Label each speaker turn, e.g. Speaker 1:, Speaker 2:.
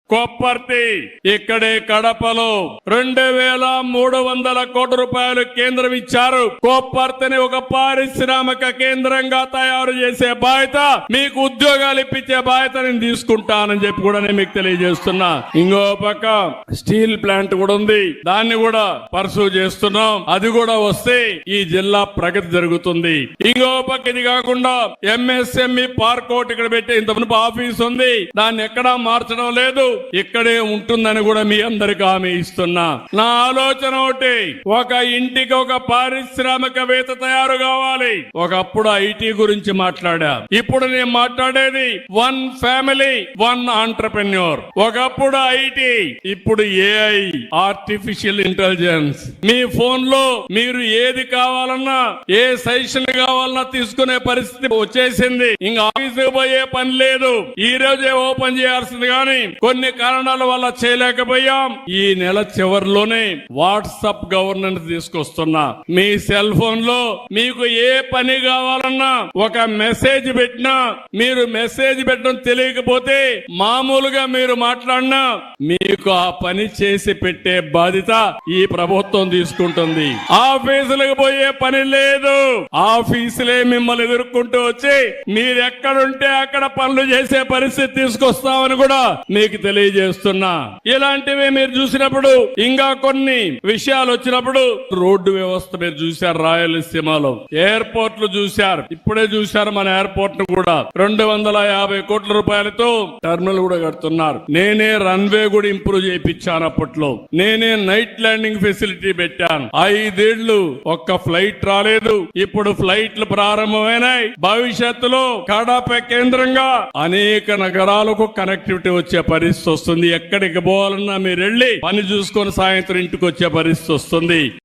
Speaker 1: కొప్పర్తి ఇక్కడే కడపలో 2300 కోట్ల రూపాయలు కేంద్రం ఇచ్చారు. కొప్పర్తిని ఒక పారిశ్రామిక కేంద్రంగా తయారు చేసే బాధ్యత, మీకు ఉద్యోగాలు ఇప్పించే బాధ్యత నేను తీసుకుంటానని చెప్పి కూడా నేను మీకు తెలియజేస్తున్నా. ఇంకో పక్క స్టీల్ ప్లాంట్ కూడా ఉంది, దాన్ని కూడా పర్సూ చేస్తున్నాం. అది కూడా వస్తే ఈ జిల్లా ప్రగతి జరుగుతుంది. ఇంకో పక్క ఇది కాకుండా ఎంఎస్ఎంఈ పార్క్ ఒకటి ఇక్కడ పెట్టి ఇంతకుముందు ఆఫీస్ ఉంది, దాన్ని ఎక్కడా మార్చడం లేదు, ఇక్కడే ఉంటుందని కూడా మీ అందరికి హామీ ఇస్తున్నా. నా ఆలోచన ఒకటి, ఒక ఇంటికి ఒక పారిశ్రామికవేత్త తయారు కావాలి. ఒకప్పుడు ఐటీ గురించి మాట్లాడా, ఇప్పుడు నేను మాట్లాడేది 1 ఫ్యామిలీ 1 ఆంటర్‌ప్రెన్యూర్. ఒకప్పుడు ఐటీ, ఇప్పుడు ఏఐ, ఆర్టిఫిషియల్ ఇంటెలిజెన్స్. మీ ఫోన్ లో మీరు ఏది కావాలన్నా, ఏ సజెషన్ కావాలన్నా తీసుకునే పరిస్థితి వచ్చేసింది. ఇంకా ఆఫీసుకు పోయే పని లేదు, ఈ రోజే ఓపెన్ చేయాల్సింది. కానీ కొన్ని కారణాల వల్ల చేయలేకపోయాం. ఈ నెల చివరిలోనే వాట్సాప్ గవర్నెన్స్ తీసుకొస్తున్నా. మీ సెల్ ఫోన్ లో మీకు ఏ పని కావాలన్నా ఒక మెసేజ్ పెట్టినా, మీరు మెసేజ్ పెట్టడం తెలియకపోతే మామూలుగా మీరు మాట్లాడినా మీకు ఆ పని చేసి పెట్టే బాధ్యత ఈ ప్రభుత్వం తీసుకుంటుంది. ఆఫీసులకు పోయే పని లేదు, ఆఫీసులే మిమ్మల్ని ఎదుర్కొంటూ వచ్చి మీరు ఎక్కడుంటే అక్కడ పనులు చేసే పరిస్థితి తీసుకొస్తామని కూడా మీకు తెలియజేస్తున్నా. ఇలాంటివి మీరు చూసినప్పుడు, ఇంకా కొన్ని విషయాలు వచ్చినప్పుడు, రోడ్డు వ్యవస్థ మీరు చూశారు, రాయలసీమలో ఎయిర్పోర్ట్లు చూశారు, ఇప్పుడే చూశారు మన ఎయిర్పోర్ట్ ను కూడా 250 కోట్ల రూపాయలతో టర్మినల్ కూడా కడుతున్నారు. నేనే రన్వే కూడా ఇంప్రూవ్ చేయించాను. అప్పట్లో నేనే నైట్ ల్యాండింగ్ ఫెసిలిటీ పెట్టాను. 5 ఏళ్లు ఒక్క ఫ్లైట్ రాలేదు, ఇప్పుడు ఫ్లైట్లు ప్రారంభమైనాయి. భవిష్యత్తులో కడప కేంద్రంగా అనేక నగరాలకు కనెక్టివిటీ వచ్చే పరిస్థితి వస్తుంది. ఎక్కడికి పోవాలన్నా మీరు వెళ్ళి పని చూసుకొని సాయంత్రం ఇంటికి వచ్చే పరిస్థితి వస్తుంది.